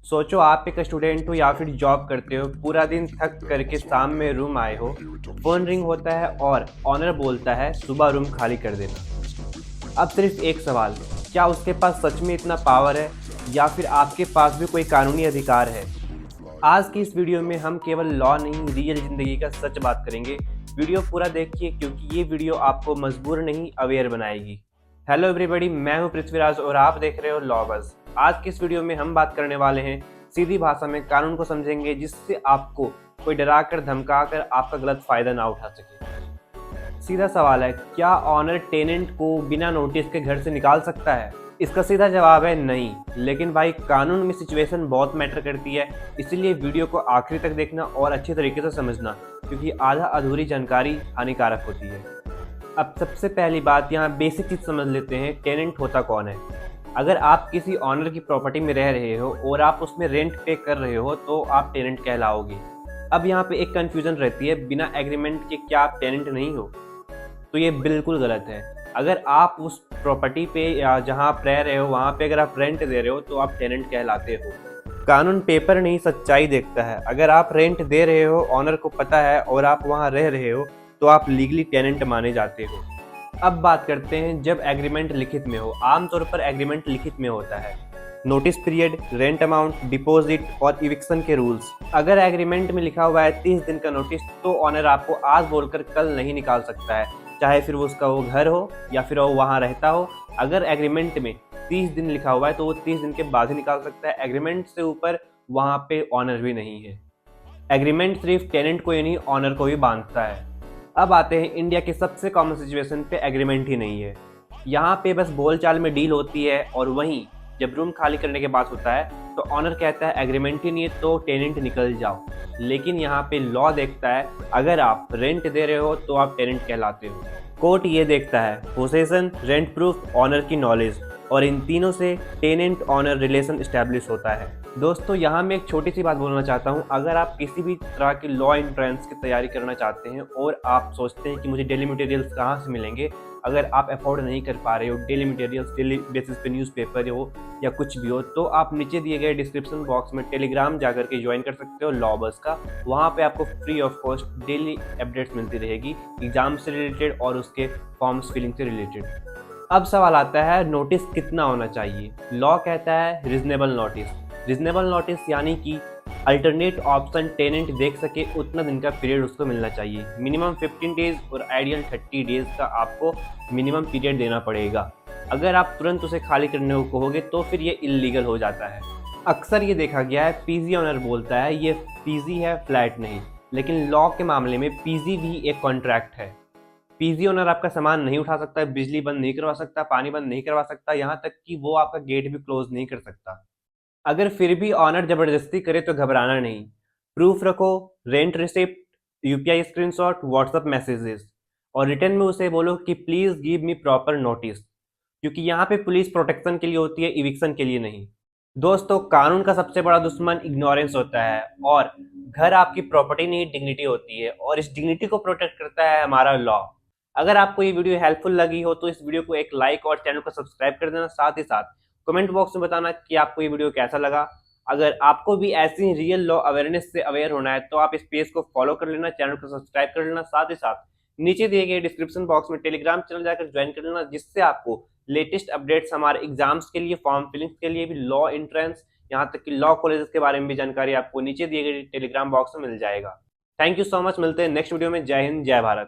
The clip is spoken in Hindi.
सोचो आप एक स्टूडेंट हो या फिर जॉब करते हो, पूरा दिन थक करके शाम में रूम आए हो, फोन रिंग होता है और ऑनर बोलता है सुबह रूम खाली कर देना। अब सिर्फ एक सवाल, क्या उसके पास सच में इतना पावर है या फिर आपके पास भी कोई कानूनी अधिकार है? आज की इस वीडियो में हम केवल लॉ नहीं, रियल जिंदगी का सच बात करेंगे। वीडियो पूरा देखिए क्योंकि ये वीडियो आपको मजबूर नहीं, अवेयर बनाएगी। हेलो एवरीबॉडी, मैं हूं पृथ्वीराज और आप देख रहे हो लॉ बज़। आज की इस वीडियो में हम बात करने वाले हैं, सीधी भाषा में कानून को समझेंगे जिससे आपको कोई डरा कर धमका कर आपका गलत फायदा ना उठा सके। सीधा सवाल है, क्या ऑनर टेनेंट को बिना नोटिस के घर से निकाल सकता है? इसका सीधा जवाब है नहीं। लेकिन भाई, कानून में सिचुएशन बहुत मैटर करती है, इसीलिए वीडियो को आखिरी तक देखना और अच्छे तरीके से समझना, क्योंकि आधा अधूरी जानकारी हानिकारक होती है। अब सबसे पहली बात, यहाँ बेसिक चीज समझ लेते हैं, टेनेंट होता कौन है। अगर आप किसी ऑनर की प्रॉपर्टी में रह रहे हो और आप उसमें रेंट पे कर रहे हो तो आप टेनेंट कहलाओगे। अब यहाँ पे एक कंफ्यूजन रहती है, बिना एग्रीमेंट के क्या आप टेनेंट नहीं हो? तो ये बिल्कुल गलत है। अगर आप उस प्रॉपर्टी पे या जहाँ आप रह रहे हो वहाँ पे अगर आप रेंट दे रहे हो तो आप टेनेंट कहलाते हो। कानून पेपर नहीं, सच्चाई देखता है। अगर आप रेंट दे रहे हो, ऑनर को पता है और आप वहाँ रह रहे हो तो आप लीगली टेनेंट माने जाते हो। अब बात करते हैं जब एग्रीमेंट लिखित में हो। आमतौर पर एग्रीमेंट लिखित में होता है। Notice period, rent amount, deposit और इविक्शन के रूल्स। अगर एग्रीमेंट में लिखा हुआ है 30 दिन का नोटिस, तो ऑनर आपको आज बोलकर कल नहीं निकाल सकता है, चाहे फिर उसका वो घर हो या फिर वो वहाँ रहता हो। अगर एग्रीमेंट में 30 दिन लिखा हुआ है तो वो 30 दिन के बाद ही निकाल सकता है। एग्रीमेंट से ऊपर वहाँ पे ऑनर भी नहीं है। एग्रीमेंट सिर्फ टेनेंट को ही नहीं, ऑनर को भी बांधता है। अब आते हैं इंडिया के सबसे कॉमन सिचुएशन पे, एग्रीमेंट ही नहीं है। यहाँ पे बस बोलचाल में डील होती है और वहीं जब रूम खाली करने के बाद होता है तो ऑनर कहता है एग्रीमेंट ही नहीं है तो टेनेंट निकल जाओ। लेकिन यहाँ पे लॉ देखता है, अगर आप रेंट दे रहे हो तो आप टेनेंट कहलाते हो। कोर्ट ये देखता है पोसेशन, रेंट प्रूफ, ऑनर की नॉलेज, और इन तीनों से टेनेंट ऑनर रिलेशन स्टैब्लिश होता है। दोस्तों, यहाँ मैं एक छोटी सी बात बोलना चाहता हूँ। अगर आप किसी भी तरह की लॉ एंट्रेंस की तैयारी करना चाहते हैं और आप सोचते हैं कि मुझे डेली मटेरियल्स कहाँ से मिलेंगे, अगर आप अफोर्ड नहीं कर पा रहे हो डेली मटेरियल्स, डेली बेसिस पे न्यूज़पेपर हो या कुछ भी हो, तो आप नीचे दिए गए डिस्क्रिप्शन बॉक्स में टेलीग्राम जाकर के ज्वाइन कर सकते हो लॉ बज़ का। वहाँ पे आपको free of cost daily updates मिलती रहेगी, एग्जाम से रिलेटेड और उसके फॉर्म्स फिलिंग से रिलेटेड। अब सवाल आता है, नोटिस कितना होना चाहिए? लॉ कहता है रीजनेबल नोटिस। रीजनेबल नोटिस यानी कि अल्टरनेट ऑप्शन टेनेंट देख सके उतना दिन का पीरियड उसको मिलना चाहिए। मिनिमम 15 डेज और आइडियल 30 डेज का आपको मिनिमम पीरियड देना पड़ेगा। अगर आप तुरंत उसे खाली करने को कहोगे तो फिर ये इलीगल हो जाता है। अक्सर ये देखा गया है, पीजी ऑनर बोलता है ये पीजी है, फ्लैट नहीं। लेकिन लॉ के मामले में पीजी भी एक कॉन्ट्रैक्ट है। पीजी ओनर आपका सामान नहीं उठा सकता, बिजली बंद नहीं करवा सकता, पानी बंद नहीं करवा सकता, यहाँ तक कि वो आपका गेट भी क्लोज नहीं कर सकता। अगर फिर भी ऑनर जबरदस्ती करे तो घबराना नहीं। प्रूफ रखो, rent receipt, UPI screenshot, WhatsApp messages, और रिटर्न में उसे बोलो कि please give me proper notice, क्योंकि यहाँ पे पुलिस प्रोटेक्शन के लिए होती है, इविक्शन के लिए नहीं। दोस्तों, कानून का सबसे बड़ा दुश्मन इग्नोरेंस होता है, और घर आपकी प्रॉपर्टी नहीं, डिग्निटी होती है, और इस डिग्निटी को प्रोटेक्ट करता है हमारा लॉ। अगर आपको ये वीडियो हेल्पफुल लगी हो तो इस वीडियो को एक लाइक और चैनल को सब्सक्राइब कर देना। साथ ही साथ कमेंट बॉक्स में बताना कि आपको ये वीडियो कैसा लगा। अगर आपको भी ऐसी रियल लॉ अवेयरनेस से अवेयर होना है तो आप इस पेज को फॉलो कर लेना, चैनल को सब्सक्राइब कर लेना। साथ ही साथ नीचे दिए गए डिस्क्रिप्शन बॉक्स में टेलीग्राम चैनल जाकर ज्वाइन कर लेना, जिससे आपको लेटेस्ट अपडेट्स हमारे एग्जाम्स के लिए, फॉर्म फिलिंग के लिए भी, लॉ एंट्रेंस, यहाँ तक कि लॉ कॉलेजेस के बारे में भी जानकारी आपको नीचे दिए गए टेलीग्राम बॉक्स में मिल जाएगा। थैंक यू सो मच, मिलते हैं नेक्स्ट वीडियो में। जय हिंद, जय भारत।